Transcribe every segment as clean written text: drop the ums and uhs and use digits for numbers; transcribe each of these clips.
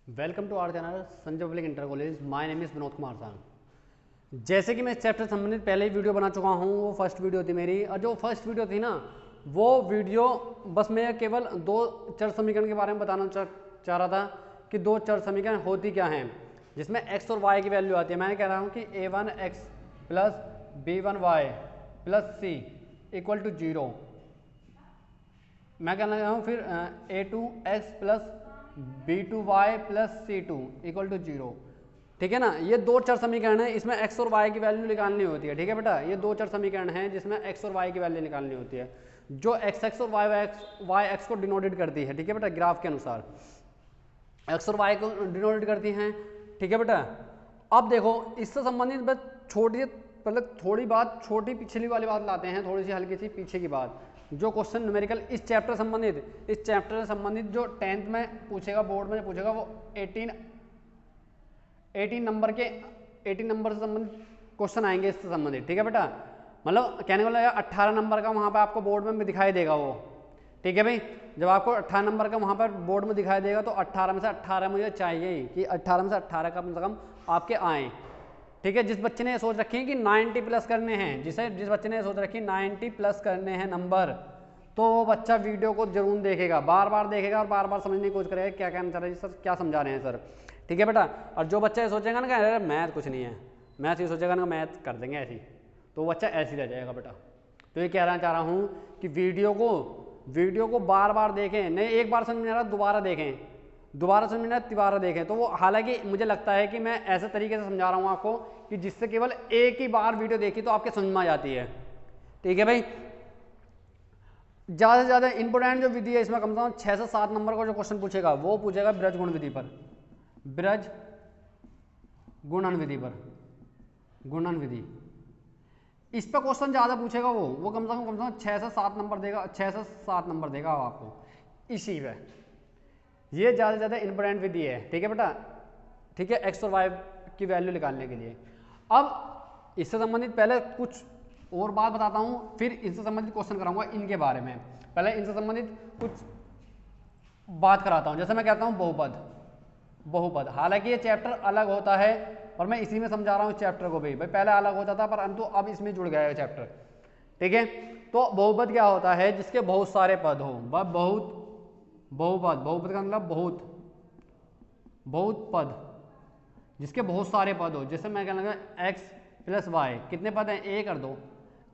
Welcome to our channel Sanjay public inter college. My name is Vinod Kumar साहब। जैसे कि मैं इस चैप्टर से संबंधित पहले ही वीडियो बना चुका हूँ, वो फर्स्ट वीडियो थी मेरी। और जो फर्स्ट वीडियो थी ना, वो वीडियो बस मैं केवल दो चर समीकरण के बारे में बताना चाह रहा था कि दो चर समीकरण होती क्या हैं, जिसमें x और y की वैल्यू आती है। मैंने कह रहा हूँ कि a1x plus b1y plus c equal to 0। मैं कहना चाह रहा हूँ फिर a2x plus b2y plus c2 equal to 0। ठीक है ना, ये दो चर समीकरण है, इसमें x और y की वैल्यू निकालनी होती है। ठीक है बेटा, ये दो चर समीकरण हैं जिसमें x और y की वैल्यू निकालनी होती है, जो x और y को डिनोटेड करती है। ठीक है बेटा, ग्राफ के अनुसार x और y को डिनोटेड करती हैं। ठीक है बेटा, अब देखो इससे संबंधित बस थोड़ी बात छोटी पिछली वाली बात लाते हैं, थोड़ी सी हल्की सी पीछे की बात। जो क्वेश्चन न्यूमेरिकल इस चैप्टर से संबंधित जो 10th में पूछेगा, बोर्ड में पूछेगा, वो 18 नंबर से संबंधित क्वेश्चन आएंगे इससे संबंधित। ठीक है बेटा, मतलब कहने वाला 18 नंबर का वहाँ पे आपको बोर्ड में भी दिखाई देगा वो। ठीक है भाई, जब आपको 18 नंबर का वहाँ पर बोर्ड में दिखाई देगा तो 18 में से 18 मुझे चाहिए ही कि 18 में से 18 कम से कम आपके आए। ठीक है, जिस बच्चे ने ये सोच रखी है कि 90 प्लस करने हैं, जिस बच्चे ने ये सोच रखी है 90 प्लस करने हैं नंबर, तो वो बच्चा वीडियो को जरूर देखेगा, बार बार देखेगा और बार बार समझने की कोशिश करेगा क्या कहना चाह रहे हैं सर, क्या समझा रहे हैं सर। ठीक है बेटा, और जो बच्चा ये सोचेगा ना कि मैथ कुछ नहीं है, मैथ ये सोचेगा ना मैथ कर देंगे ऐसी, तो बच्चा ऐसे ही रह जाएगा बेटा। तो ये कहना चाह रहा हूँ कि वीडियो को बार बार देखें, नहीं एक बार समझ में आ रहा दोबारा देखें, दोबारा समझ में तिबारा देखें। तो वो हालांकि मुझे लगता है कि मैं ऐसे तरीके से समझा रहा हूँ आपको कि जिससे केवल एक ही बार वीडियो देखी तो आपके समझ में आ जाती है। ठीक है भाई, ज़्यादा से ज़्यादा इंपोर्टेंट जो विधि है इसमें कम से कम 6 से 7 नंबर का जो क्वेश्चन पूछेगा वो पूछेगा ब्रज गुण विधि पर, ब्रज गुणन विधि इस पर क्वेश्चन ज़्यादा पूछेगा वो कम से कम 6 से 7 नंबर देगा, 6 से 7 नंबर देगा आपको इसी पे। ये ज़्यादा से ज़्यादा इंपोर्टेंट विधि है। ठीक है बेटा, ठीक है, एक्स और वाई की वैल्यू निकालने के लिए। अब इससे संबंधित पहले कुछ और बात बताता हूँ, फिर इनसे संबंधित क्वेश्चन कराऊंगा इनके बारे में। पहले इनसे संबंधित कुछ बात कराता हूँ। जैसे मैं कहता हूँ बहुपद, हालांकि ये चैप्टर अलग होता है और मैं इसी में समझा रहा हूँ इस चैप्टर को भी। भाई पहले अलग होता था परंतु अब इसमें जुड़ गया है चैप्टर। ठीक है, तो बहुपद क्या होता है? जिसके बहुत सारे पद हो, बहुपद का मतलब बहुत पद, जिसके बहुत सारे पद हो। जैसे मैं कहना एक्स प्लस वाई कितने पद हैं? एक और दो।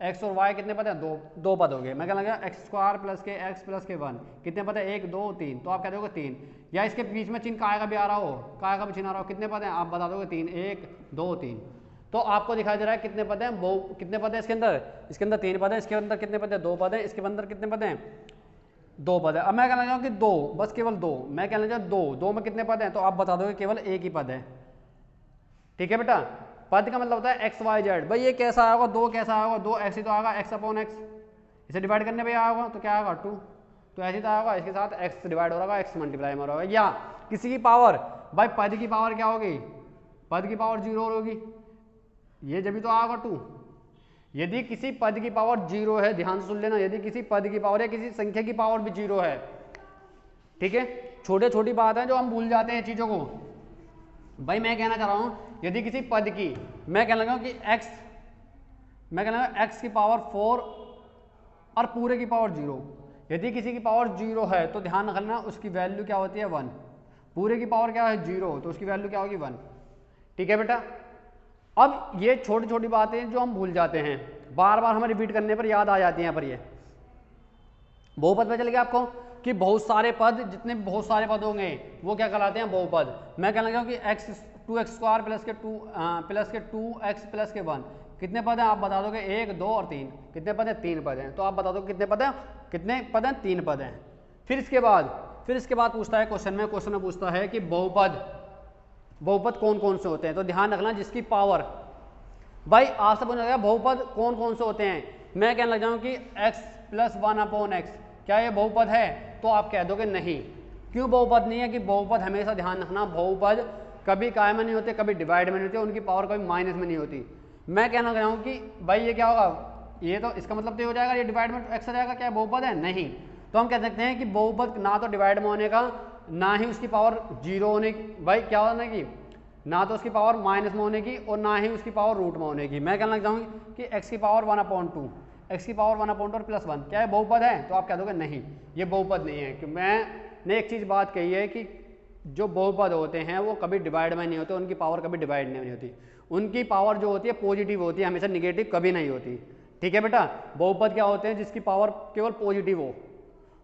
एक्स और वाई कितने पद हैं? दो पद हो गए। मैं कहना एक्स स्क्वायर प्लस के एक्स प्लस के 1 कितने पद हैं? 1 2 3। तो आप कह दोगे 3, या इसके बीच में चिन्ह काय का भी आ रहा हो, काय का भी चिन्ह आ रहा हो, कितने पद हैं? आप बता दोगे 3, 1 2 3। तो आपको दिखाई दे रहा है कितने पद हैं? कितने पद हैं इसके अंदर? इसके अंदर 3 पद हैं। इसके अंदर कितने पद हैं? 2 पद हैं। इसके अंदर कितने पद हैं? 2 पद है। अब मैं कहना चाहूँ कि 2, बस केवल 2। मैं कहना चाहूँ 2 में कितने पद हैं? तो आप बता दोगे केवल एक ही पद है। ठीक है बेटा, पद का मतलब होता है एक्स वाई जेड। भाई ये कैसा आएगा? 2 कैसा आएगा? 2 एक्स ही तो आएगा, एक्स अपॉन एक्स। इसे डिवाइड करने पे आएगा तो क्या आएगा? 2। तो ऐसे तो आएगा, इसके साथ एक्स डिवाइड हो रहा है, एक्स मल्टीप्लाई में हो रहा है। या किसी की पावर, भाई पद की पावर क्या होगी? पद की पावर 0 होगी, ये जब भी तो आएगा 2। यदि किसी पद की पावर 0 है, ध्यान से सुन लेना, यदि किसी पद की पावर या किसी संख्या की पावर भी 0 है, ठीक है, छोटी बात है जो हम भूल जाते हैं चीजों को। भाई मैं कहना चाह रहा हूं यदि किसी पद की, मैं कहना लगा कि x की पावर 4 और पूरे की पावर 0, यदि किसी की पावर 0 है तो ध्यान रखना उसकी वैल्यू क्या होती है? 1। पूरे की पावर क्या है? 0, तो उसकी वैल्यू क्या होगी? 1। ठीक है बेटा, अब ये छोटी बातें जो हम भूल जाते हैं, बार बार हमें रिपीट करने पर याद आ जाती हैं। पर ये बहुपद में चल गया आपको कि बहुत सारे पद, जितने बहुत सारे पद होंगे वो क्या कहलाते हैं? बहुपद। मैं कहना चाहूँ कि 2x स्क्वायर प्लस के 2x प्लस के 1 कितने पद हैं? आप बता दोगे 1 2 और 3। कितने पद हैं? 3 पद हैं। तो आप बता दो कितने पद हैं? 3 पद हैं। फिर इसके बाद पूछता है क्वेश्चन में पूछता है कि बहुपद कौन कौन से होते हैं? तो ध्यान रखना जिसकी पावर, भाई आपसे पूछा गया बहुपद कौन कौन से होते हैं। मैं कहने लग जाऊँ कि x प्लस 1 अपॉन एक्स, क्या ये बहुपद है? तो आप कह दोगे नहीं। क्यों बहुपद नहीं है? कि बहुपद हमेशा ध्यान रखना, बहुपद कभी काय में नहीं होते, कभी डिवाइड में नहीं होते, उनकी पावर कभी माइनस में नहीं होती। मैं कहना चाह रहा हूँ कि भाई ये क्या होगा? ये तो इसका मतलब तो हो जाएगा ये डिवाइड में एक्स आ जाएगा, क्या बहुपद है? नहीं। तो हम कह सकते हैं कि बहुपद ना तो डिवाइड में होने का ना ही उसकी पावर जीरो होने की, भाई क्या होने की, ना तो उसकी पावर माइनस में होने की और ना ही उसकी पावर रूट में होने की। मैं कहना चाहूँगी कि x की पावर 1/2, x की पावर 1/2 और प्लस 1 क्या है, बहुपद है? तो आप कह दोगे नहीं ये बहुपद नहीं है। कि मैंने एक चीज़ बात कही है कि जो बहुपद होते हैं वो कभी डिवाइड में नहीं होते, उनकी पावर कभी डिवाइड नहीं होती, उनकी पावर जो होती है पॉजिटिव होती है, हमेशा निगेटिव कभी नहीं होती। ठीक है बेटा, बहुपद क्या होते हैं, जिसकी पावर केवल पॉजिटिव हो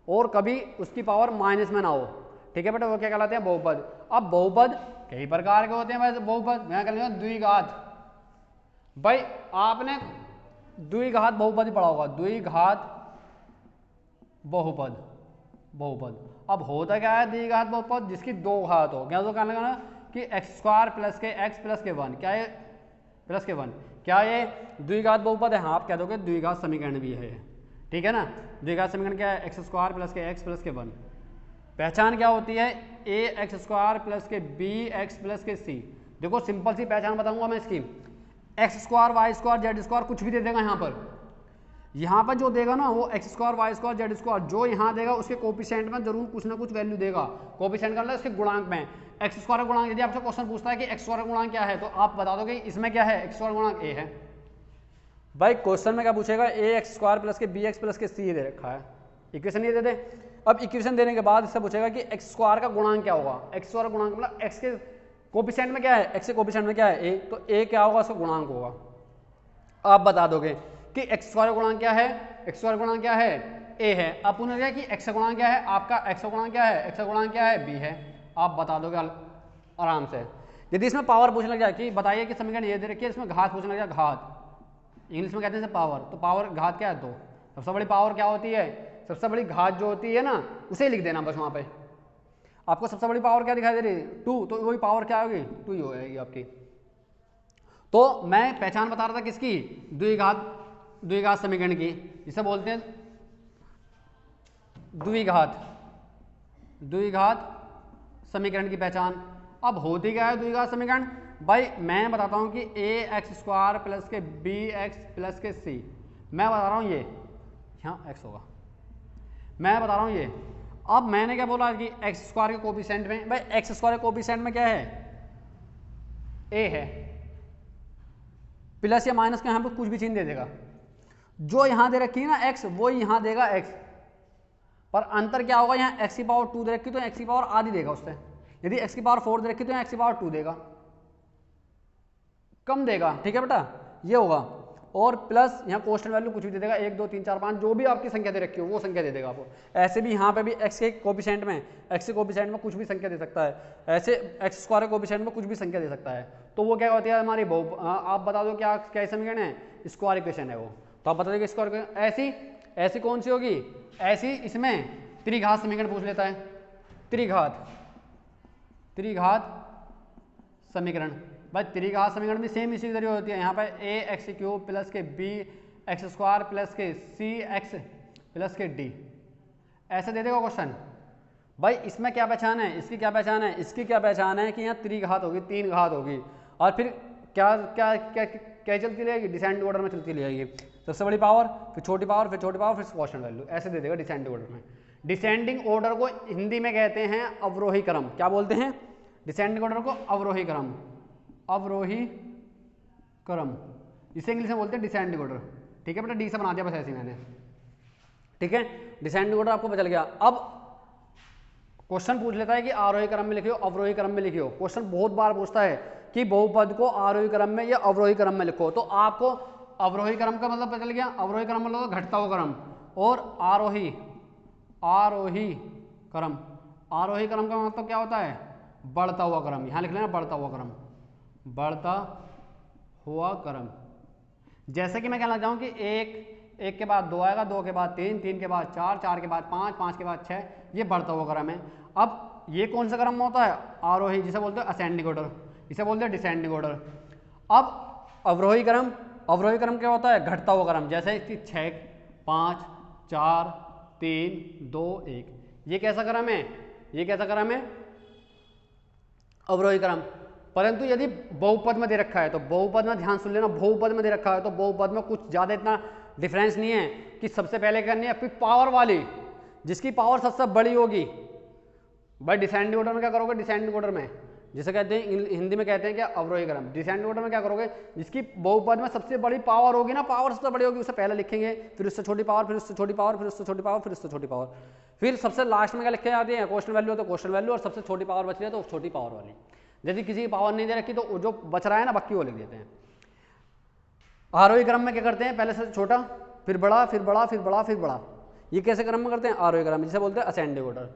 और कभी उसकी पावर माइनस में ना हो। ठीक है बेटा, वो क्या कहलाते हैं, बहुपद। अब बहुपद कई प्रकार के होते हैं वैसे बहुपद, मैं कहूँगा द्विघात। भाई आपने द्विघात बहुपद ही पढ़ा होगा, द्विघात बहुपद, बहुपद। अब होता क्या है द्विघात बहुपद, जिसकी दो घात हो। क्या तो कहना ना कि x² प्लस के x प्लस के 1, क्या ये प्लस के 1, क्या ये द्विघात बहुपद है? हाँ, आप कह दोगे द्विघात समीकरण भी है। ठीक है ना, द्विघात समीकरण क्या है, x² प्लस के x प्लस के 1। पहचान क्या होती है, ax² प्लस के bx प्लस के c। देखो सिंपल सी पहचान बताऊंगा मैं इसकी, x² y² z² कुछ भी दे देगा यहाँ पर जो देगा ना वो x² y² z², जो यहाँ देगा उसके कोफिशिएंट में जरूर कुछ ना कुछ वैल्यू देगा। कोफिशिएंट का मतलब उसके गुणांक में, x² का गुणांक, यदि आपसे क्वेश्चन पूछता है कि x² का गुणांक क्या है तो आप बता दोगे इसमें क्या है, x² का गुणांक a है। भाई क्वेश्चन में क्या पूछेगा, ax² प्लस के bx प्लस के c दे रखा है, इक्वेशन ये दे दे। अब इक्वेशन देने के बाद इससे पूछेगा कि x² का गुणांक क्या होगा, x² का गुणांक मतलब x के कोफिशिएंट में क्या है, x के कोफिशिएंट में क्या है a, तो a क्या होगा, उसका गुणांक होगा। आप बता दोगे कि x² का गुणांक क्या है, x² का गुणांक क्या है, a है। अब पूछा गया कि x का गुणांक क्या है, आपका x का गुणांक क्या है, x का गुणांक क्या है, b है। आप बता दोगे आराम से। यदि इसमें पावर पूछने लग जाए कि बताइए कि समीकरण ये दे रखी है, इसमें घात पूछने लग जाए, घात इंग्लिश में कहते हैं पावर, तो पावर घात क्या है, 2। सबसे बड़ी पावर क्या होती है, सबसे बड़ी घात जो होती है ना उसे लिख देना बस। वहाँ पे आपको सबसे बड़ी पावर क्या दिखाई दे रही है, 2, तो वही पावर क्या होगी, 2 ही होगी आपकी। तो मैं पहचान बता रहा था किसकी, द्विघात समीकरण की, जिसे बोलते हैं द्विघात समीकरण की पहचान। अब होती क्या है द्विघात समीकरण, भाई मैं बताता हूं कि ax² प्लस के bx प्लस के c, मैं बता रहा हूं ये यहाँ x होगा, मैं बता रहा हूं ये। अब मैंने क्या बोला कि x² के कोफिशिएंट में, भाई x² के कोफिशिएंट में क्या है, a है, प्लस या माइनस का यहाँ पर कुछ भी चिन्ह दे देगा। जो यहाँ दे रखी है ना x, वो यहाँ देगा x, पर अंतर क्या होगा, यहाँ x की पावर 2 दे रखी तो x की पावर आधी देगा उससे, यदि x की पावर 4 दे रखी तो यहाँ x की पावर 2 देगा, कम देगा। ठीक है बेटा, ये होगा। और प्लस यहाँ कॉन्स्टेंट वैल्यू कुछ भी दे देगा, 1 2 3 4 5 जो भी आपकी संख्या दे रखी हो वो संख्या दे देगा आपको। ऐसे भी यहाँ पे भी x के कोफिशिएंट में, x के कोफिशिएंट में कुछ भी संख्या दे सकता है, ऐसे x² के कोफिशिएंट में कुछ भी संख्या दे सकता है। तो वो क्या होती है हमारी आप बता दो क्या क्या समीकरण है, स्क्वायर इक्वेशन है वो। तो आप बता दो कि स्क्वायर ऐसी कौन सी होगी, ऐसी इसमें त्रिघात समीकरण पूछ लेता है, त्रिघात समीकरण। भाई त्रिघात समीकरण भी सेम इसी तरह होती है। यहाँ पर ax³ प्लस के bx² प्लस के cx प्लस के d, ऐसे दे देगा क्वेश्चन। भाई इसमें क्या पहचान है, इसकी क्या पहचान है, इसकी क्या पहचान है कि यहाँ त्रिघात होगी, 3 घात होगी, और फिर क्या क्या क्या क्या चलती रहेगी, डिसेंडिंग ऑर्डर में चलती रहेगी। सबसे बड़ी पावर, फिर छोटी पावर, फिर छोटी पावर, फिर कॉन्स्टेंट वैल्यू, ऐसे दे देगा डिसेंडिंग ऑर्डर में। डिसेंडिंग ऑर्डर को हिंदी में कहते हैं अवरोही क्रम। क्या बोलते हैं, डिसेंडिंग ऑर्डर को अवरोही क्रम, अवरोही क्रम, इसे इंग्लिश में बोलते हैं डिसेंडिंग ऑर्डर। ठीक है बेटा, डी से बना दिया बस ऐसे मैंने। ठीक है, डिसेंडिंग ऑर्डर आपको पता चल गया। अब क्वेश्चन पूछ लेता है कि आरोही क्रम में लिखियो, अवरोही क्रम में लिखियो। क्वेश्चन बहुत बार पूछता है कि बहुपद को आरोही क्रम में या अवरोही क्रम में लिखो, तो आपको अवरोही क्रम का मतलब पता चल गया। अवरोही क्रम मतलब घटता हुआ क्रम, और आरोही क्रम, आरोही क्रम का मतलब क्या होता है, बढ़ता हुआ क्रम। यहाँ लिख लेना बढ़ता हुआ क्रम, बढ़ता हुआ क्रम। जैसे कि मैं कहना चाहूँ कि एक के बाद 2 आएगा, 2 के बाद 3, 3 के बाद 4, 4 के बाद 5, 5 के बाद 6, ये बढ़ता हुआ क्रम है। अब ये कौन सा क्रम होता है, आरोही, जिसे बोलते हैं असेंडिंग ऑर्डर, इसे बोलते हैं डिसेंडिंग ऑर्डर। अब अवरोही क्रम क्या होता है, घटता हुआ क्रम, जैसे कि 6, 5, 4, 3, 2, 1, ये कैसा क्रम है, ये कैसा क्रम है, अवरोही क्रम। परंतु यदि बहुपद में दे रखा है, तो बहुपद में ध्यान सुन लेना, बहुपद में दे रखा है तो बहुपद में कुछ ज़्यादा इतना डिफरेंस नहीं है कि सबसे पहले करनी है, फिर पावर वाली, जिसकी पावर सबसे बड़ी होगी भाई डिसेंडिंग ऑर्डर में क्या करोगे, डिसेंडिंग ऑर्डर में जिसे कहते हैं हिंदी में कहते हैं क्या, अवरोही क्रम। डिसेंडिंग ऑर्डर में क्या करोगे, जिसकी बहुपद में सबसे बड़ी पावर होगी ना, पावर सबसे बड़ी होगी उसे पहले लिखेंगे, फिर उससे छोटी पावर, फिर उससे छोटी पावर, फिर उससे छोटी पावर, फिर उससे छोटी पावर, फिर सबसे लास्ट में क्या लिखे जाते हैं, क्वेश्चन वैल्यू तो क्वेश्चन वैल्यू, और सबसे छोटी पावर बच रही है तो छोटी पावर वाली। यदि किसी की पावर नहीं दे रखी तो जो बच रहा है ना बाकी वो लिख देते हैं। आरोही क्रम में क्या करते हैं, पहले से छोटा फिर बड़ा फिर बड़ा फिर बड़ा फिर बड़ा, ये कैसे क्रम में करते हैं, आरोही क्रम, जिसे बोलते हैं असेंडिंग ऑर्डर।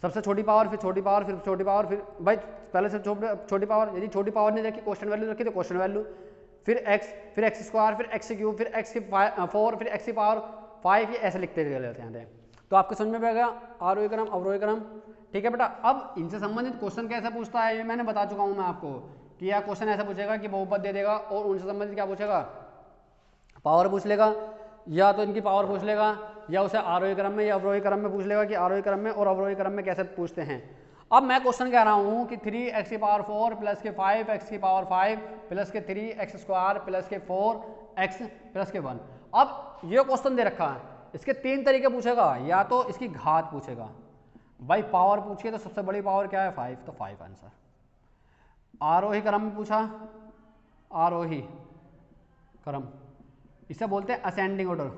सबसे छोटी पावर फिर छोटी पावर फिर छोटी पावर, फिर भाई पहले से छोटी पावर, यदि छोटी पावर नहीं रखी क्वेश्चन वैल्यू रखी तो क्वेश्चन वैल्यू, फिर एक्स स्क्वायर, फिर एक्स क्यूब, फिर एक्स की 4, फिर एक्स की पावर 5, ये ऐसे लिखते चले जाते हैं। तो आपको समझ में आ गया आरोही क्रम अवरोही क्रम, ठीक है बेटा। अब इनसे संबंधित क्वेश्चन कैसे पूछता है ये मैंने बता चुका हूँ मैं आपको, कि यह क्वेश्चन ऐसा पूछेगा कि बहुपद दे देगा और उनसे संबंधित क्या पूछेगा, पावर पूछ लेगा, या तो इनकी पावर पूछ लेगा, या उसे आरोही क्रम में या अवरोही क्रम में पूछ लेगा कि आरोही क्रम में और अवरोही क्रम में कैसे पूछते हैं। अब मैं क्वेश्चन कह रहा हूं कि 3x की पावर 4 प्लस के 5x की पावर 5 प्लस के 3x स्क्वायर प्लस के 4x प्लस के 1। अब ये क्वेश्चन दे रखा है, इसके 3 तरीके पूछेगा, या तो इसकी घात पूछेगा, भाई पावर पूछिए तो सबसे बड़ी पावर क्या है 5, तो 5 आंसर। आरोही क्रम में पूछा, आरोही क्रम इसे बोलते हैं असेंडिंग ऑर्डर।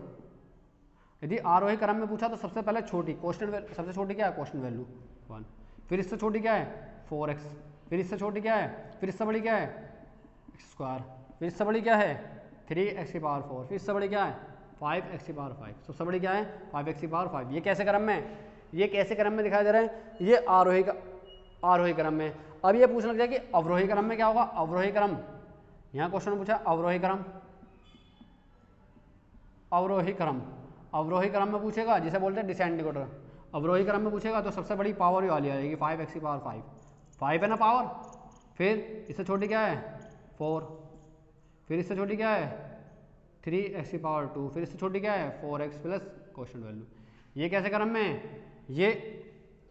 यदि आरोही क्रम में पूछा तो सबसे पहले छोटी क्वेश्चन वैल्यू, सबसे छोटी क्या है क्वेश्चन वैल्यू 1, फिर इससे छोटी क्या है 4x, फिर इससे छोटी क्या है, फिर इससे बड़ी क्या है एक्स स्क्वायर, फिर इससे बड़ी क्या है 3x की पावर 4, फिर इससे बड़ी क्या है 5x की पावर 5, सबसे बड़ी क्या है 5x की पावर 5। ये कैसे क्रम में, ये कैसे क्रम में दिखाई दे रहा है, ये आरोही क्रम में। अब ये पूछना चाहिए कि अवरोही क्रम में क्या होगा, अवरोही क्रम, यहाँ क्वेश्चन पूछा अवरोही क्रम, अवरोही क्रम, अवरोही क्रम में पूछेगा जिसे बोलते हैं डिसेंडिंग ऑर्डर। अवरोही क्रम में पूछेगा तो सबसे बड़ी पावर ही वाली आएगी 5x की पावर 5 है ना पावर, फिर इससे छोटी क्या है 4, फिर इससे छोटी क्या है 3x की पावर 2, फिर इससे छोटी क्या है 4x प्लस क्वेश्चन वैल्यू। ये कैसे क्रम में, ये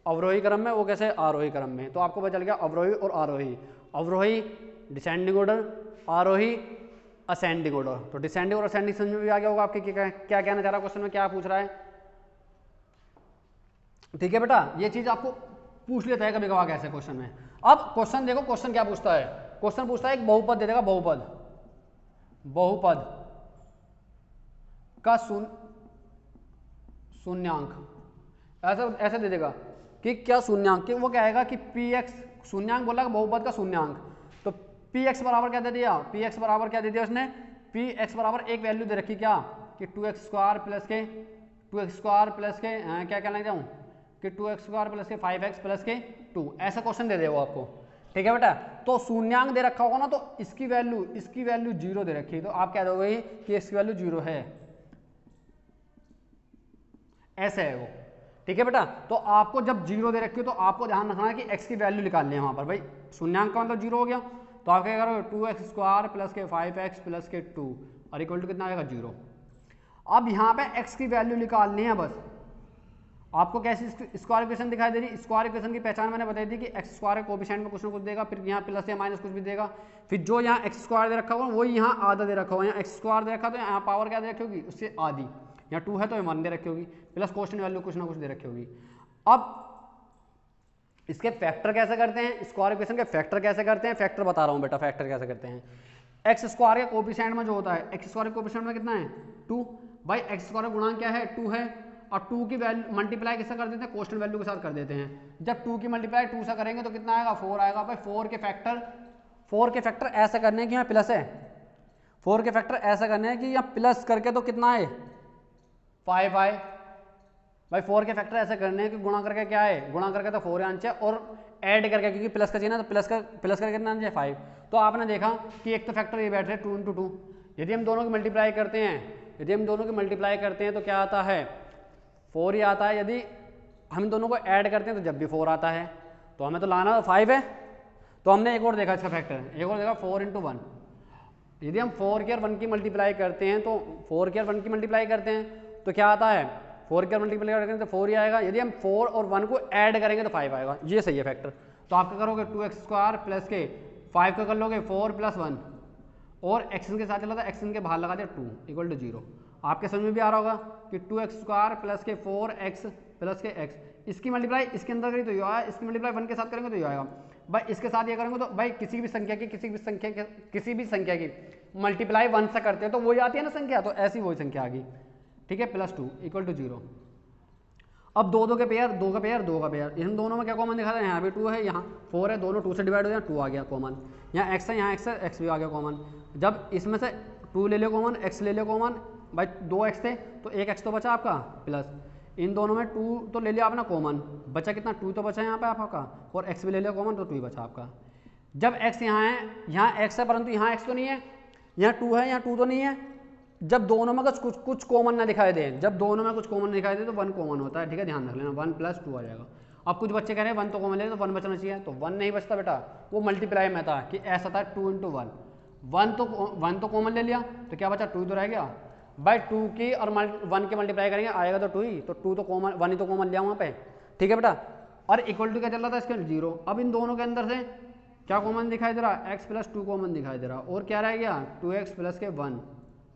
अवरोही क्रम में, वो कैसे आरोही क्रम में। तो आपको पता चल गया अवरोही और आरोही, अवरोही डिसेंडिंग ऑर्डर, आरोही असेंडिंग ऑर्डर। तो डिसेंडिंग और असेंडिंग समझ में भी आ गया होगा आपके क्या कहना चाह रहा है क्वेश्चन में, क्या पूछ रहा है, ठीक है बेटा। ये चीज आपको पूछ लेता है कभी कभार कैसे क्वेश्चन में। अब क्वेश्चन देखो, क्वेश्चन क्या पूछता है, क्वेश्चन पूछता है एक बहुपद दे देगा, बहुपद का शून्यांक, ऐसा दे देगा कि क्या शून्यांक, कि वो क्या आएगा कि px, शून्यांक बोला बहुपद का शून्यांक, तो px बराबर क्या दे दिया, px बराबर क्या दे दिया उसने, px बराबर एक वैल्यू दे रखी क्या कि 2x स्क्वायर प्लस के क्या कहना चाहूँ कि 2x स्क्वायर प्लस के 5x प्लस के 2, ऐसा क्वेश्चन दे देगा आपको, ठीक है बेटा। तो शून्यांक दे रखा होगा ना, तो इसकी वैल्यू 0 दे रखी है, तो आप कह दोगे कि इसकी वैल्यू 0 है, ऐसे है वो, ठीक है बेटा। तो आपको जब 0 दे रखी हो तो आपको ध्यान रखना है कि x की वैल्यू निकालनी है वहां पर, भाई शून्यांक का मतलब 0 हो गया, तो आप क्या करोगे 2x स्क्वायर प्लस के 5x प्लस के 2 और इक्वल टू कितना आएगा 0। अब यहाँ पे x की वैल्यू निकालनी है, बस आपको कैसी स्क्वायर इक्वेशन दिखाई दे रही, स्क्वायर इक्वेशन की पहचान मैंने बताई थी कि एक्स स्क्वायर कोएफिशिएंट में कुछ ना कुछ देगा, फिर यहाँ प्लस या माइनस कुछ भी देगा, फिर जो यहाँ एक्स स्क्वायर दे रखा होगा वही यहाँ आधा दे रखा होगा, यहाँ एक्स स्क्वायर दे रखा तो यहाँ पावर क्या दे रखी होगी उससे आधी, यहाँ 2 है तो 1 दे रखी होगी, प्लस क्वेश्चन वैल्यू कुछ ना कुछ दे रखी होगी। अब इसके फैक्टर कैसे करते हैं, स्क्वायर इक्वेशन के फैक्टर कैसे करते हैं, फैक्टर बता रहा हूँ बेटा, फैक्टर कैसे करते हैं। एक्स स्क्वायर के कोएफिशिएंट में जो होता है, एक्स स्क्वायर के कोएफिशिएंट में कितना है 2, भाई एक्स स्क्वायर गुणांक क्या है 2 है, और 2 की वैल्यू मल्टीप्लाई किससे कर देते हैं, क्वेश्चन वैल्यू के साथ कर देते हैं। जब 2 की मल्टीप्लाई 2 से करेंगे तो कितना आएगा 4 आएगा। भाई 4 के फैक्टर ऐसे करने हैं कि यहाँ प्लस है, 4 के फैक्टर ऐसा करने हैं कि यहाँ प्लस करके तो कितना है 5 आए। भाई 4 के फैक्टर ऐसे करने हैं कि गुणा करके क्या है, गुणा करके तो 4 आना चाहिए, और ऐड करके क्योंकि प्लस का चाहिए ना, तो प्लस करके कितना आना चाहिए 5। तो आपने देखा कि एक तो फैक्टर ये बैठ रहे 2 × 2, यदि हम दोनों की मल्टीप्लाई करते हैं, तो क्या आता है 4 ही आता है। यदि हम दोनों को ऐड करते हैं तो जब भी 4 आता है, तो हमें तो लाना 5 है। तो हमने एक और देखा इसका फैक्टर, एक और देखा 4 × 1। यदि हम 4 की और 1 की मल्टीप्लाई करते हैं तो 4 की और 1 की मल्टीप्लाई करते हैं तो क्या आता है 4 की और मल्टीप्लाई करते हैं तो 4 ही आएगा। यदि हम 4 और 1 को ऐड करेंगे तो 5 आएगा, ये सही है फैक्टर। तो आप क्या करोगे 2x स्क्वायर प्लस के 5 का कर लोगे 4 + 1, और एक्शन के साथ चला था, एक्शन के बाहर लगा दिया 2 = 0। आपके समझ में भी आ रहा होगा कि 2x स्क्वायर प्लस के 4x प्लस के x इसकी मल्टीप्लाई इसके अंदर करी तो ये आया, इसकी मल्टीप्लाई 1 के साथ करेंगे तो ये आएगा भाई, इसके साथ ये करेंगे तो भाई किसी भी संख्या की मल्टीप्लाई 1 से करते हैं तो वही आती है ना संख्या, तो ऐसी वही संख्या आ गई, ठीक है, +2 = 0। अब दो का पेयर, इन दोनों में क्या कॉमन दिखा रहे हैं, यहाँ भी 2 है, यहाँ 4 है, दोनों 2 से डिवाइड हो जाए, 2 आ गया कॉमन, यहाँ x है, यहाँ x है, x भी आ गया कॉमन। जब इसमें से 2 ले लिया कॉमन, x ले लिया कॉमन, भाई 2x थे तो 1x तो बचा आपका, प्लस इन दोनों में 2 तो ले लिया आपने कॉमन, बचा कितना, 2 तो बचा यहाँ पे आपका, और x भी ले लिया कॉमन तो 2 ही बचा आपका। जब x यहाँ है, यहाँ x है परंतु यहाँ x तो नहीं है, यहाँ 2 है, यहाँ 2 तो नहीं है, जब दोनों में कुछ कॉमन ना दिखाई दे, जब दोनों में कुछ कॉमन दिखाई दे तो 1 कॉमन होता है, ठीक है, ध्यान रख लेना, 1 + 2 आ जाएगा। अब कुछ बच्चे कह रहे हैं 1 तो कॉमन ले तो 1 बचना चाहिए, तो 1 नहीं बचता बेटा, वो मल्टीप्लाई में था कि ऐसा था 2 × 1, 1 तो कॉमन ले लिया तो क्या बचा, 2 तो रह गया भाई, 2 की और 1 के मल्टीप्लाई करेंगे आएगा तो 2 ही, तो 2 तो कॉमन, 1 ही तो कॉमन लिया वहाँ पे, ठीक है बेटा। और इक्वल टू क्या चल रहा था इसके 0। अब इन दोनों के अंदर से क्या कॉमन दिखाई दे रहा, x + 2 कॉमन दिखाई दे रहा, और क्या रह गया 2x + के 1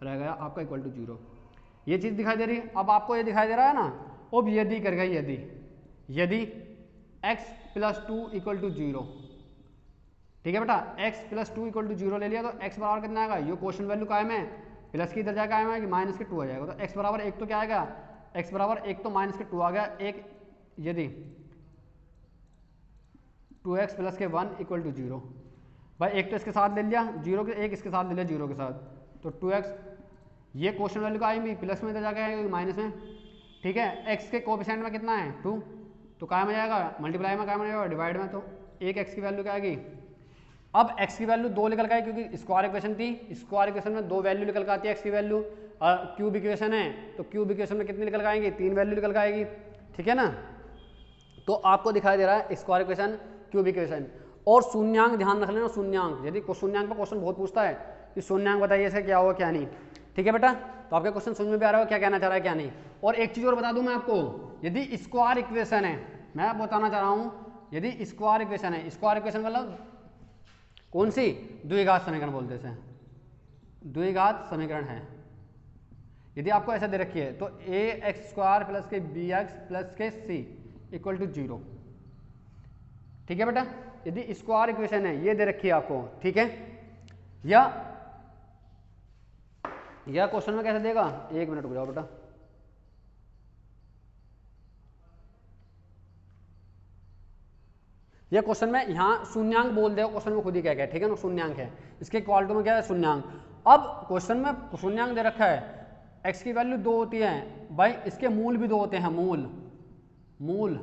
रह गया आपका = 0। ये चीज़ दिखाई दे रही है। अब आपको ये दिखाई दे रहा है ना, अब यदि कर गई, यदि x + 2 = 0, ठीक है बेटा, x + 2 = 0 ले लिया तो x बराबर कितना आएगा, ये क्वेश्चन वैल्यू कायम है, प्लस की इधर जाकर कायम है कि -2 आ जाएगा, तो x बराबर 1 तो क्या आएगा, x बराबर 1 तो -2 आ गया, 1 यदि 2x + के 1 = 0, भाई 1 तो इसके साथ ले लिया 0 के, 1 इसके साथ ले लिया 0 के साथ, तो 2x ये क्वेश्चन वैल्यू का आएगी, प्लस में इधर जाके आएगा माइनस में, ठीक है, x के कोएफिशिएंट में कितना है 2, तो कायम हो जाएगा, मल्टीप्लाई में कायम हो जाएगा, डिवाइड में, तो 1 x की वैल्यू क्या आएगी। अब x की वैल्यू 2 निकल गई क्योंकि स्क्वायर इक्वेशन थी, स्क्वायर इक्वेशन में 2 वैल्यू निकल के आती है x की वैल्यू, और क्यूब इक्वेशन है तो क्यूब इक्वेशन में कितनी निकल आएंगी, 3 वैल्यू निकल आएगी, ठीक है ना। तो आपको दिखाई दे रहा है स्क्वायर इक्वेशन, क्यूब इक्वेशन, और शून्यांक ध्यान रख लेना, शून्यांक, यदि शून्यांक पर क्वेश्चन बहुत पूछता है कि शून्यांक बताइए इसका क्या होगा क्या नहीं, ठीक है बेटा, तो आपके क्वेश्चन समझ में भी आ रहा है क्या कहना चाह रहा है क्या नहीं। और एक चीज़ और बता दूं मैं आपको, यदि स्क्वायर इक्वेशन है, मैं बताना चाह रहा हूँ, यदि स्क्वायर इक्वेशन है, स्क्वायर इक्वेशन मतलब कौन सी, द्विघात समीकरण बोलते हैं, द्विघात समीकरण है, यदि आपको ऐसा दे रखी है तो ax² + के bx + के c = 0, ठीक है बेटा, यदि स्क्वायर इक्वेशन है ये दे रखी है आपको, ठीक है, या क्वेश्चन में कैसे देगा, 1 मिनट रुक जाओ बेटा, ये क्वेश्चन में यहाँ शून्यांक बोल देगा, क्वेश्चन में खुद ही क्या क्या है, ठीक है ना, शून्यांक है, इसके इक्वालिटी में क्या है शून्यांक। अब क्वेश्चन में शून्यांक दे रखा है, x की वैल्यू 2 होती है भाई, इसके मूल भी 2 होते हैं, मूल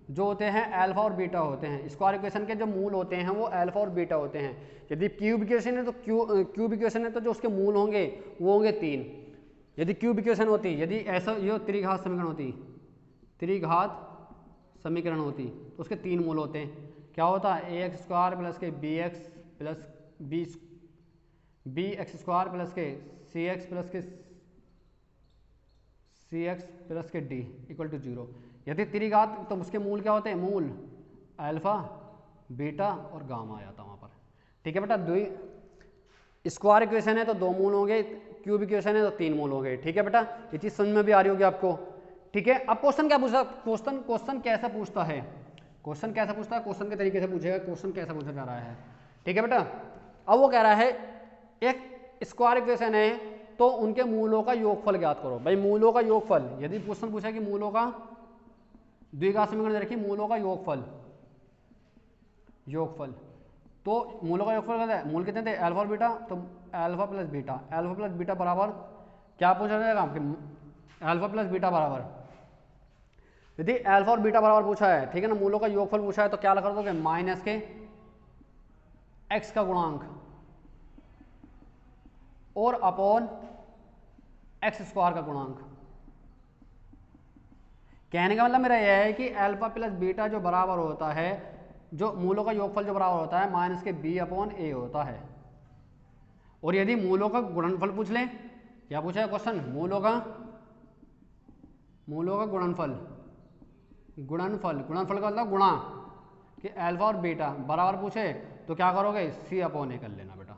जो होते हैं अल्फा और बीटा होते हैं, स्क्वायर इक्वेशन के जो मूल होते हैं वो अल्फा और बीटा होते हैं। यदि क्यूब इक्वेशन है तो क्यूब इक्वेशन है तो जो उसके मूल होंगे वो होंगे 3, यदि क्यूब इक्वेशन होती, यदि ऐसा ये त्रिघात समीकरण होती, त्रिघात समीकरण होती तो उसके 3 मूल होते हैं, क्या होता है ax² + के bx + bx² + के cx + के d = 0। यदि त्रिघात तो उसके मूल क्या होते हैं, मूल अल्फा, बीटा और गामा आ जाता वहाँ पर, ठीक है बेटा। स्क्वायर इक्वेशन है तो 2 मूल होंगे, क्यूब इक्वेशन है तो 3 मूल होंगे, ठीक है बेटा, ये चीज़ समझ में भी आ रही होगी आपको, ठीक है। अब क्वेश्चन क्या पूछा, क्वेश्चन कैसा पूछता है, क्वेश्चन के तरीके से पूछेगा, क्वेश्चन कैसा पूछा जा रहा है, ठीक है बेटा। अब वो कह रहा है एक स्क्वायर इक्वेशन है तो उनके मूलों का योगफल ज्ञात करो, भाई मूलों का योगफल, यदि क्वेश्चन पूछा कि मूलों का द्विघात समीकरण देखिए, मूलों का योगफल, तो मूलों का योगफल क्या है, मूल कितने थे अल्फा और बीटा, तो अल्फा + बीटा बराबर क्या पूछा जाएगा, अल्फा + बीटा बराबर, यदि अल्फा और बीटा बराबर पूछा है, ठीक है ना, मूलों का योगफल पूछा है तो क्या कर दोगे, माइनस के x का गुणांक और अपॉन x² का गुणांक। कहने का मतलब मेरा यह है कि अल्फा + बीटा जो बराबर होता है, जो मूलों का योगफल जो बराबर होता है माइनस के b/a होता है। और यदि मूलों का गुणनफल पूछ लें, क्या पूछा है क्वेश्चन, मूलों का गुणनफल का मतलब गुणा, कि अल्फा और बीटा बराबर पूछे तो क्या करोगे, c/a कर लेना बेटा।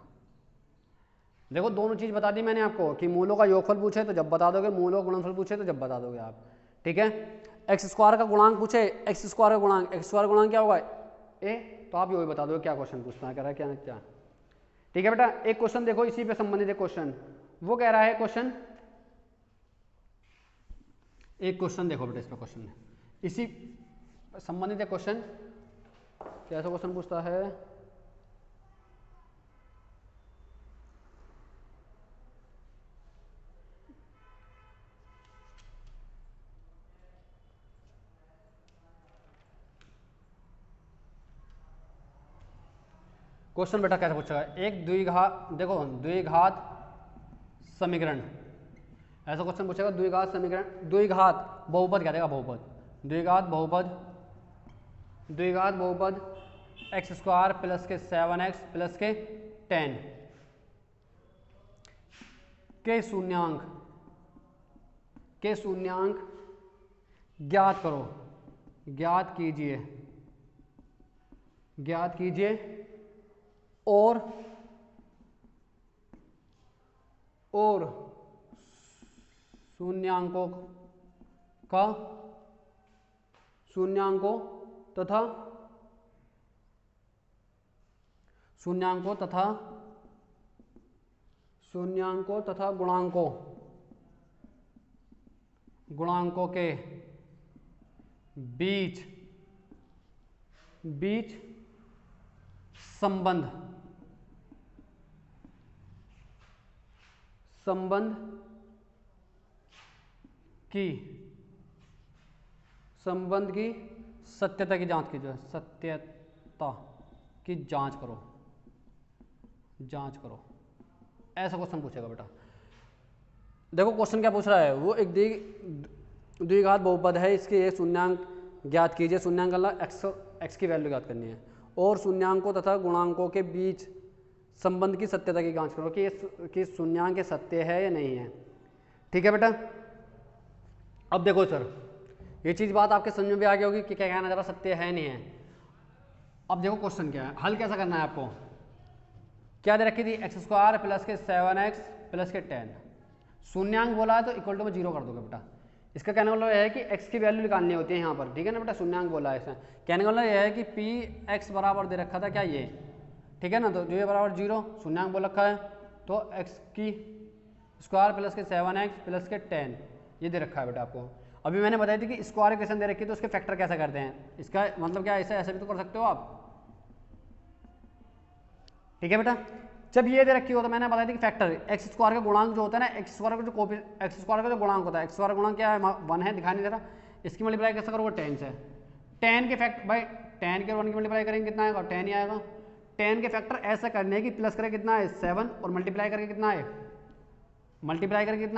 देखो दोनों चीज बता दी मैंने आपको कि मूलों का योगफल पूछे तो जब बता दोगे, मूलों का गुणनफल पूछे तो जब बता दोगे आप, ठीक है। एक्स स्क्वायर का गुणांक पूछे, एक्स स्क्वायर का गुणांक, एक्स स्क्वायर गुणांक क्या होगा ए, तो आप वही बता दो क्या क्वेश्चन पूछना है, कह रहा है क्या क्या। ठीक है बेटा, एक क्वेश्चन देखो इसी पे संबंधित एक क्वेश्चन, वो कह रहा है क्वेश्चन, एक क्वेश्चन देखो बेटा, इस पे क्वेश्चन इसी संबंधित एक क्वेश्चन, कैसा क्वेश्चन पूछता है, क्वेश्चन बेटा कैसे पूछेगा, एक द्विघात, देखो द्विघात समीकरण, ऐसा क्वेश्चन पूछेगा, द्विघात समीकरण, द्विघात बहुपद कह देगा, बहुपद, द्विघात बहुपद, द्विघात बहुपद एक्स स्क्वायर प्लस के 7x प्लस के 10 के शून्यांक ज्ञात करो, ज्ञात कीजिए और शून्यांकों तथा गुणांकों के बीच संबंध की सत्यता की जांच कीजिए, सत्यता की जांच करो, ऐसा क्वेश्चन पूछेगा बेटा। देखो क्वेश्चन क्या पूछ रहा है, वो एक द्विघात बहुपद है, इसके ये शून्यांक ज्ञात कीजिए, शून्यांक एक्स की वैल्यू ज्ञात करनी है, और शून्यांकों तथा गुणांकों के बीच संबंध की सत्यता की जांच करो कि शून्यांक सत्य है या नहीं है। ठीक है बेटा, अब देखो सर, ये चीज बात आपके समझ में भी आ गई होगी कि क्या कहना जरा सत्य है नहीं है। अब देखो क्वेश्चन क्या है, हल कैसा करना है आपको, क्या दे रखी थी, एक्स स्क्वायर प्लस के 7x प्लस के 10, शून्यांक बोला है तो इक्वल टू में 0 कर दोगे बेटा। इसका कहने वाला यह है कि x की वैल्यू निकालनी होती है यहाँ पर, ठीक है ना बेटा, शून्यांक बोला है इसमें, कहने वाला यह है कि p x बराबर दे रखा था क्या ये, ठीक है ना, तो जो ये बराबर 0 शून्यांक बोल रखा है, तो x की स्क्वायर प्लस के 7x प्लस के 10 ये दे रखा है बेटा आपको। अभी मैंने बताई थी कि स्क्वायर इक्वेशन दे रखी है तो उसके फैक्टर कैसे करते हैं, इसका मतलब क्या, ऐसे भी तो कर सकते हो आप, ठीक है बेटा। जब ये दे रखी हो तो मैंने बताया था कि फैक्टर एक्स स्क्वायर का गुणांक जो होता है ना, एक्स स्क्वायर का जो गुणांक होता है, एक्स स्क्वायर गुणांक क्या है 1 है, दिखाई नहीं दे रहा, इसकी मल्टीप्लाई कैसे करोगे 10 से, 10 के फैक्टर भाई 10 के 1 की मल्टीप्लाई करेंगे कितना आएगा, 10 ही आएगा। 10 के फैक्टर ऐसा करने की प्लस करके कितना है 7 और मल्टीप्लाई करके कितना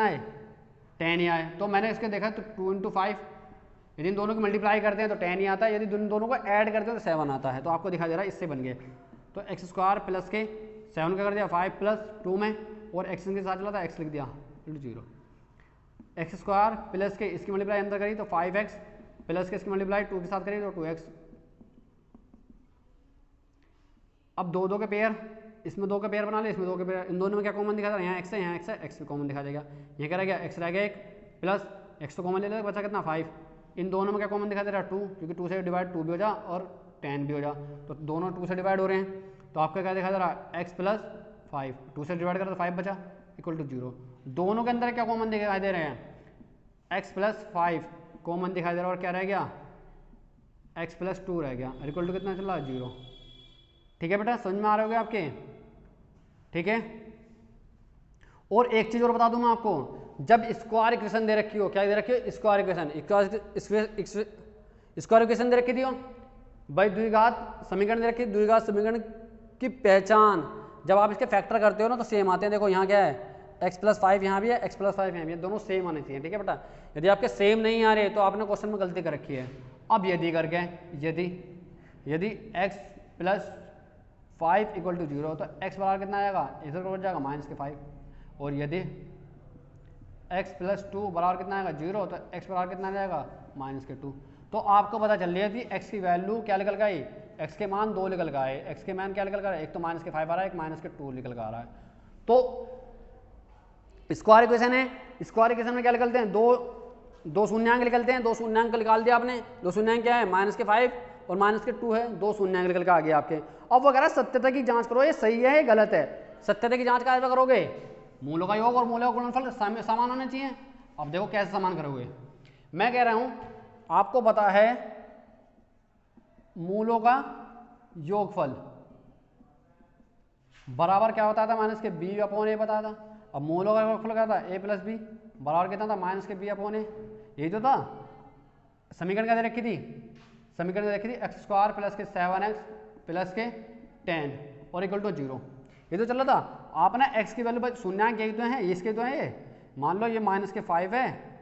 है 10 ही आए। तो मैंने इसके देखा तो 2 × 5, यदि इन दोनों की मल्टीप्लाई करते हैं तो 10 ही आता है, यदि इन दोनों को ऐड करते हैं तो 7 आता है, तो आपको दिखाई दे रहा है इससे बन गए। तो एक्स स्क्वायर प्लस के 7 का कर दिया 5 प्लस 2 में, और एक्स के साथ चला था एक्स लिख दिया 0, एक्स स्क्वायर प्लस के इसकी मल्टीप्लाई अंदर करी तो 5x प्लस के इसकी मल्टीप्लाई 2 के साथ करी तो 2x। अब दो के पेयर, इसमें 2 के पेयर बना ले, इसमें 2 के पेयर, इन दोनों में क्या कॉमन दिखा रहा है, यहाँ x है, यहाँ x है, x भी कॉमन दिखा देगा, ये क्या रह गया x रह गया 1 प्लस x तो कॉमन ले लेगा, बचा कितना 5, इन दोनों में क्या कॉमन दिखा दे रहा है 2, क्योंकि 2 से डिवाइड 2 भी हो जा और 10 भी हो जा, तो दोनों 2 से डिवाइड हो रहे हैं, तो आपका क्या दिखा दे रहा है x प्लस 5, 2 से डिवाइड करा तो 5 बचा इक्वल टू 0। दोनों के अंदर क्या कॉमन दिखाई दे रहे हैं, x प्लस 5 कॉमन दिखाई दे रहा है, और क्या रह गया x प्लस 2 रह गया, इक्वल टू कितना चल रहा है 0। ठीक है बेटा, समझ में आ रहे होगे आपके, ठीक है। और एक चीज और बता दूं मैं आपको, जब स्क्वायर इक्वेशन दे रखी हो, क्या दे रखी हो स्क्वायर इक्वेशन दे रखी थी हो भाई, द्विघात समीकरण दे रखी, द्विघात समीकरण की पहचान जब आप इसके फैक्टर करते हो ना तो सेम आते हैं। देखो यहाँ क्या है x प्लस 5 यहाँ भी है, x प्लस 5 यहाँ भी है, दोनों सेम आने चाहिए, ठीक है बेटा। यदि आपके सेम नहीं आ रहे तो आपने क्वेश्चन में गलती कर रखी है। अब यदि करके यदि x प्लस 5 इक्वल टू 0 तो x बराबर कितना आएगा, इधर बढ़ जाएगा -5, और यदि x प्लस 2 बराबर कितना आएगा 0 तो x बराबर कितना आ जाएगा -2। तो आपको पता चल रही है कि x की वैल्यू क्या निकल गई, x के मान 2 निकल गए, x के मान क्या निकल गया, एक तो -5 आ रहा है, एक -2 निकल आ रहा है। तो स्क्वायर इक्वेशन है, स्क्वायर इक्वेशन में क्या निकलते हैं, 2 दो शून्यांक निकलते हैं, दो शून्यांक निकाल दिया आपने, दो शून्यांक क्या है माइनस के 5 और माइनस के 2 है, दो शून्यांक निकल के आ गया आपके। अब वो कह रहा है सत्यता की जांच करो ये सही है ये गलत है। सत्यता की जांच कैसे करोगे, मूलों का योग और मूलों का गुणनफल समान होने चाहिए। अब देखो कैसे समान करोगे, मैं कह रहा हूं आपको पता है मूलों का योगफल बराबर क्या होता था माइनस के बी अपॉन ए बताया था। अब मूलों का योगफल क्या था ए प्लस बी बराबर कितना था माइनस के बी अपॉन ए, यही तो था समीकरण क्या दे रखी थी, समीकरण दे रखी थी एक्स स्क्वायर प्लस के 7x प्लस के 10 और इक्वल टू 0, ये तो चल रहा था। आपने x की वैल्यू शून्यांक यही तो है, इसके तो है ये, मान लो ये माइनस के 5 है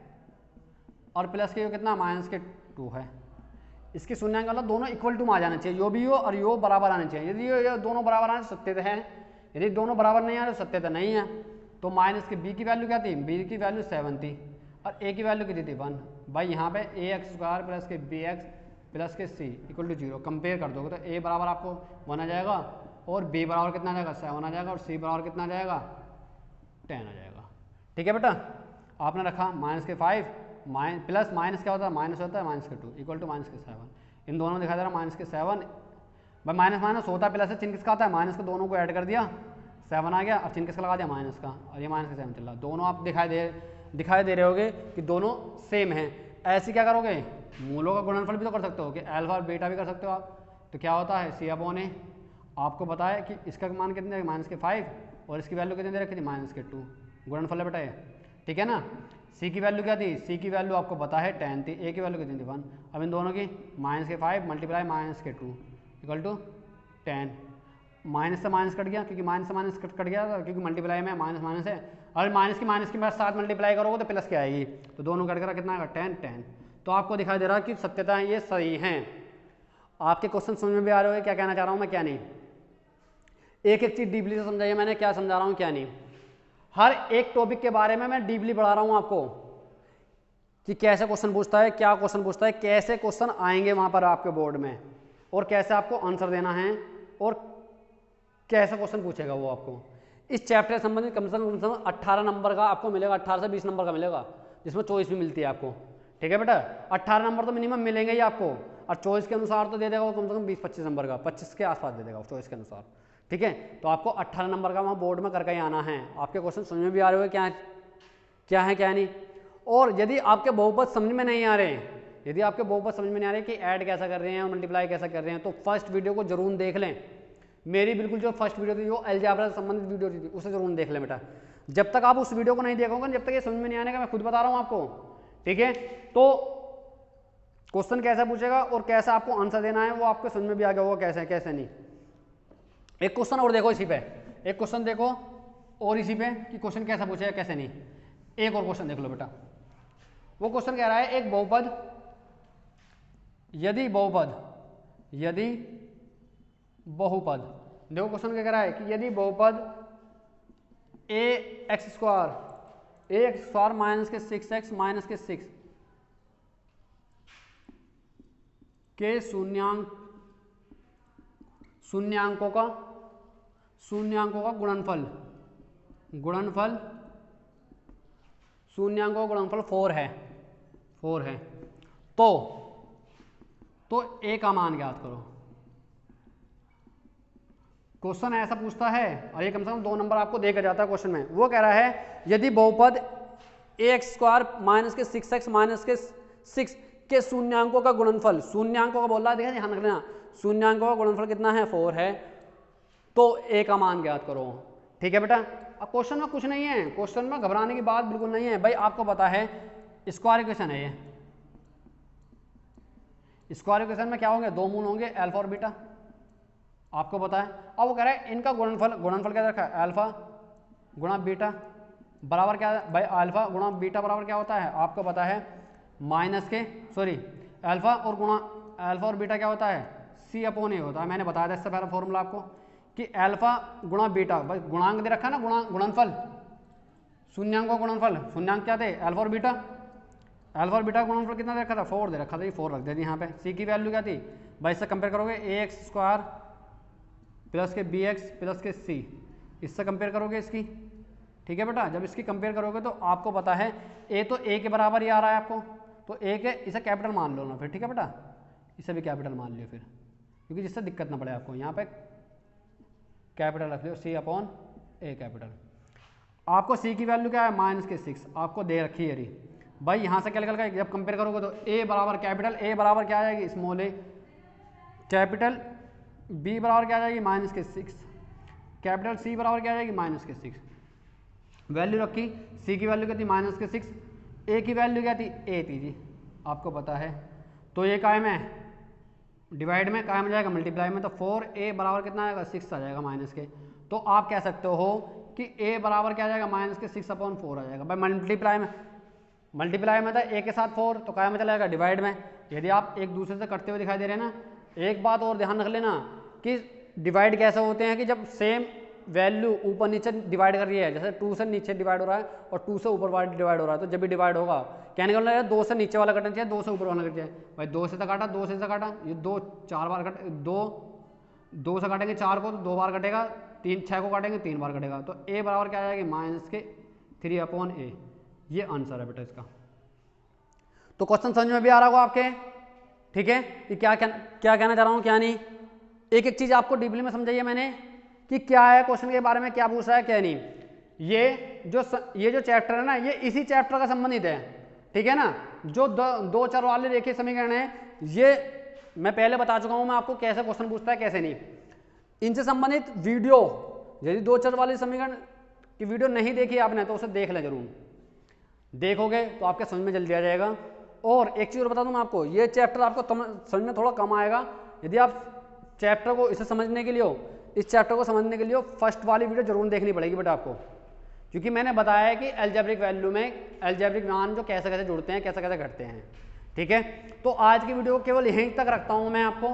और प्लस के कितना माइनस के 2 है, इसके शून्यांक वाला दोनों इक्वल टू में आ जाना चाहिए, यो भी हो और यो बराबर आना चाहिए। यदि ये दोनों बराबर आने सत्य है, यदि दोनों बराबर नहीं आ रहे सत्य तो नहीं है। तो माइनस के बी की वैल्यू क्या थी, बी की वैल्यू 7 थी और ए की वैल्यू कितनी थी 1। भाई यहाँ पे ए एक्स स्क्वायर प्लस के बी एक्स प्लस के सी इक्वल टू 0 कंपेयर कर दोगे तो ए बराबर आपको 1 आ जाएगा और बी बराबर कितना आ जाएगा 7 आ जाएगा और सी बराबर कितना आ जाएगा 10 आ जाएगा। ठीक है बेटा, आपने रखा माइनस के 5 प्लस माइनस क्या होता है माइनस होता है माइनस के 2 इक्वल टू माइनस के 7, इन दोनों में दिखा दे रहा माइनस के 7, भाई माइनस माइनस होता है प्लस है, चिन्ह किसका आता है माइनस के, दोनों को ऐड कर दिया 7 आ गया, अब चिन्ह किसका लगा दिया माइनस का और ये माइनस के 7 चल रहा, दोनों आप दिखाई दे रहे होगे कि दोनों सेम हैं। ऐसे क्या करोगे, मूलों का गुणनफल भी तो कर सकते हो कि अल्फा और बीटा भी कर सकते हो आप, तो क्या होता है सी अपॉन ए, आपको पता है कि इसका मान कितने माइनस के 5 और इसकी वैल्यू कितनी दे रखी थी माइनस के 2, गुणनफल है बेटा ये, ठीक है ना। सी की वैल्यू क्या थी, सी की वैल्यू आपको पता है 10 थी, ए की वैल्यू कितनी थी 1, अब इन दोनों की माइनस के 5 मल्टीप्लाई माइनस के 2 इक्वल टू 10, माइनस से माइनस कट गया क्योंकि माइनस से माइनस कट गया था क्योंकि मल्टीप्लाई में माइनस माइनस है, और माइनस के बाद 7 मल्टीप्लाई करोगे तो प्लस क्या आएगी, तो दोनों कट कर कितना आएगा 10 10। तो आपको दिखाई दे रहा है कि सत्यता ये सही हैं। आपके क्वेश्चन समझ में भी आ रहे हो क्या कहना चाह रहा हूँ मैं क्या नहीं, एक एक चीज़ डीपली से समझाइए मैंने क्या समझा रहा हूँ क्या नहीं, हर एक टॉपिक के बारे में मैं डीपली बढ़ा रहा हूँ आपको कि कैसे क्वेश्चन पूछता है, क्या क्वेश्चन पूछता है, कैसे क्वेश्चन आएंगे वहाँ पर आपके बोर्ड में और कैसे आपको आंसर देना है और कैसे क्वेश्चन पूछेगा वो आपको। इस चैप्टर से संबंधित कम से कम 18 नंबर का आपको मिलेगा, 18 से 20 नंबर का मिलेगा जिसमें चॉइस भी मिलती है आपको। ठीक है बेटा, 18 नंबर तो मिनिमम मिलेंगे ही आपको और चॉइस के अनुसार तो दे देगा वो कम से कम 20-25 नंबर का, 25 के आसपास दे देगा चॉइस के अनुसार। ठीक है, तो आपको 18 नंबर का वहाँ बोर्ड में करके ही आना है। आपके क्वेश्चन समझ में भी आ रहे हो क्या है क्या नहीं। और यदि आपके बहुपद समझ में नहीं आ रहे हैं, यदि आपके बहुपद समझ में नहीं आ रहे कि ऐड कैसा कर रहे हैं और मल्टीप्लाई कैसा कर रहे हैं, तो फर्स्ट वीडियो को जरूर देख लें। मेरी बिल्कुल जो फर्स्ट वीडियो थी जो अलजेब्रा से संबंधित वीडियो थी उसे जरूर देख लें बेटा। जब तक आप उस वीडियो को नहीं देखोगे, जब तक ये समझ में नहीं आने का, मैं खुद बता रहा हूँ आपको। ठीक है, तो क्वेश्चन कैसा पूछेगा और कैसा आपको आंसर देना है वो आपको समझ में भी आ गया होगा कैसे कैसे नहीं। एक क्वेश्चन और देखो इसी पे, एक क्वेश्चन देखो और इसी पे कि क्वेश्चन कैसा पूछेगा कैसे नहीं। एक और क्वेश्चन देख लो बेटा, वो क्वेश्चन कह रहा है एक बहुपद, यदि बहुपद देखो क्वेश्चन क्या कह रहा है कि यदि बहुपद ए एक्स स्क्वायर माइनस के 6x माइनस के 6 के शून्यांकों का गुणनफल शून्यांकों का गुणनफल 4 है तो ए का मान ज्ञात करो। क्वेश्चन ऐसा पूछता है और ये कम से कम 2 नंबर आपको देकर जाता है क्वेश्चन में। वो कह रहा है यदि बहुपद ax स्क्वायर माइनस के 6x माइनस के 6 के शून्यांकों का गुणनफल, शून्यांकों का बोल रहा है, देखा ध्यान रखना, शून्यांकों का गुणनफल कितना है 4 है, तो a का मान ज्ञात करो। ठीक है बेटा, अब क्वेश्चन में कुछ नहीं है, क्वेश्चन में घबराने की बात बिल्कुल नहीं है भाई। आपको पता है स्क्वायर इक्वेशन है, ये स्क्वायर इक्वेशन में क्या होंगे, 2 मूल होंगे अल्फा और बीटा, आपको पता है। अब वो कह रहा है इनका गुणनफल क्या रखा है, अल्फा गुणा बीटा बराबर क्या है भाई, अल्फा गुणा बीटा बराबर क्या होता है आपको पता है माइनस के अल्फा और बीटा क्या होता है सी अपॉन ए होता है। मैंने बताया था इससे पहले फॉर्मूला आपको कि अल्फा गुणा बीटा, भाई गुणांक दे रखा है ना, गुणनफल शून्यांक का गुणनफल, शून्यांक क्या थे अल्फा और बीटा का गुणनफल कितना दे रखा था 4 दे रखा था, ये 4 रख दे दी यहाँ पे। सी की वैल्यू क्या थी भाई, इससे कंपेयर करोगे ए एक्स स्क्वायर प्लस के बी एक्स प्लस के सी, इससे कंपेयर करोगे इसकी ठीक है बेटा। जब इसकी कंपेयर करोगे तो आपको पता है ए तो ए के बराबर ही आ रहा है आपको, तो ए के इसे कैपिटल मान लो ना फिर, ठीक है बेटा, इसे भी कैपिटल मान लियो फिर, क्योंकि जिससे दिक्कत ना पड़े आपको। यहाँ पे कैपिटल रख लियो सी अपॉन ए कैपिटल। आपको सी की वैल्यू क्या है -6 आपको दे रखी है रही भाई। यहाँ से क्या निकल जब कंपेयर करोगे तो ए बराबर कैपिटल ए बराबर क्या आ जाएगी स्मॉल ए, कैपिटल बी बराबर क्या आ जाएगी -6, कैपिटल सी बराबर क्या आ जाएगी -6। वैल्यू रखी, सी की वैल्यू क्या थी -6, ए की वैल्यू क्या थी ए थी जी, आपको पता है। तो ये कायम है डिवाइड में, कायम हो जाएगा मल्टीप्लाई में, तो 4a बराबर कितना आएगा 6 आ जाएगा माइनस के। तो आप कह सकते हो कि a बराबर क्या आ जाएगा -6/4 आ जाएगा भाई। मल्टीप्लाई में था a के साथ 4, तो कायम में चला जाएगा डिवाइड में। यदि आप एक दूसरे से करते हुए दिखाई दे रहे हैं ना, एक बात और ध्यान रख लेना कि डिवाइड कैसे होते हैं कि जब सेम वैल्यू ऊपर नीचे डिवाइड कर रही है, जैसे 2 से नीचे डिवाइड हो रहा है और 2 से ऊपर वाला डिवाइड हो रहा है, तो जब भी डिवाइड होगा कहने का मतलब 2 से नीचे वाला कटना चाहिए, 2 से ऊपर वाला कटना चाहिए भाई। 2 से काटा, 2 से काटा, ये 2 4 बार कट, 2 से काटेंगे 4 को तो 2 बार कटेगा, 6 को काटेंगे 3 बार कटेगा। तो a बराबर क्या आ जाएगी -3/a, ये आंसर है बेटा इसका। तो क्वेश्चन समझ में भी आ रहा होगा आपके, ठीक है, कि क्या कहना चाह रहा हूँ क्या नहीं। एक एक चीज आपको डीपली में समझाइए मैंने कि क्या है क्वेश्चन के बारे में, क्या पूछ रहा है क्या नहीं। ये जो चैप्टर है ना, ये इसी चैप्टर का संबंधित है, ठीक है ना। जो दो चर वाले रेखीय समीकरण है, ये मैं पहले बता चुका हूं मैं आपको कैसे क्वेश्चन पूछता है कैसे नहीं। इनसे संबंधित वीडियो, यदि 2 चर वाले समीकरण की वीडियो नहीं देखी आपने तो उसे देख ले जरूर, देखोगे तो आपके समझ में जल्दी आ जाएगा। और एक चीज और बता दूं मैं आपको, ये चैप्टर आपको समझ में थोड़ा कम आएगा यदि आप चैप्टर को इसे समझने के लिए इस चैप्टर को समझने के लिए फर्स्ट वाली वीडियो जरूर देखनी पड़ेगी बेटा आपको, क्योंकि मैंने बताया है कि अलजेब्रिक वैल्यू में अलजेब्रिक मान जो कैसे कैसे जुड़ते हैं, कैसे कैसे घटते हैं, ठीक है। तो आज की वीडियो को केवल यहीं तक रखता हूं मैं आपको,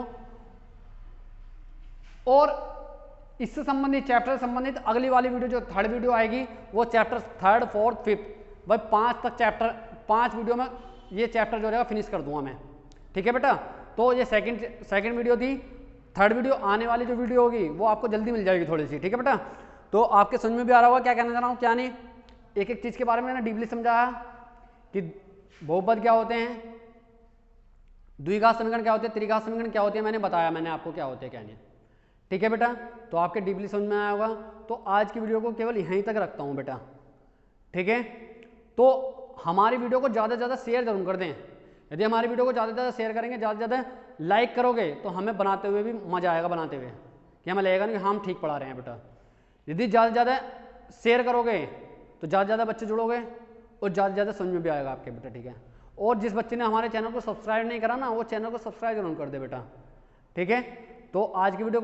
और इससे संबंधित चैप्टर से संबंधित अगली वाली वीडियो जो थर्ड वीडियो आएगी वो चैप्टर 3rd 4th 5th भाई 5 तक चैप्टर, 5 वीडियो में ये चैप्टर जो रहेगा फिनिश कर दूंगा मैं, ठीक है बेटा। तो ये सेकंड वीडियो थी, थर्ड वीडियो आने वाली जो वीडियो होगी वो आपको जल्दी मिल जाएगी थोड़ी सी, ठीक है बेटा। तो आपके समझ में भी आ रहा होगा क्या कहना चाह रहा हूँ क्या नहीं। एक एक चीज के बारे में मैंने डीपली समझाया कि बहुपद क्या होते हैं, द्विघात समीकरण क्या होते हैं, त्रिघात समीकरण क्या होते हैं, मैंने बताया मैंने आपको क्या होते हैं क्या नहीं, ठीक है बेटा। तो आपके डीपली समझ में आया होगा। तो आज की वीडियो को केवल यहीं तक रखता हूँ बेटा, ठीक है। तो हमारी वीडियो को ज़्यादा से ज़्यादा शेयर जरूर कर दें। यदि हमारी वीडियो को ज़्यादा से ज़्यादा शेयर करेंगे, ज़्यादा से ज़्यादा लाइक करोगे तो हमें बनाते हुए भी मज़ा आएगा, बनाते हुए कि हमें लगेगा ना कि हम ठीक पढ़ा रहे हैं बेटा। यदि ज़्यादा से ज़्यादा शेयर करोगे तो ज़्यादा से ज़्यादा बच्चे जुड़ोगे और ज़्यादा से ज़्यादा समझ में भी आएगा आपके बेटा, ठीक है। और जिस बच्चे ने हमारे चैनल को सब्सक्राइब नहीं करा ना, वो चैनल को सब्सक्राइब जरूर कर दे बेटा, ठीक है। तो आज की वीडियो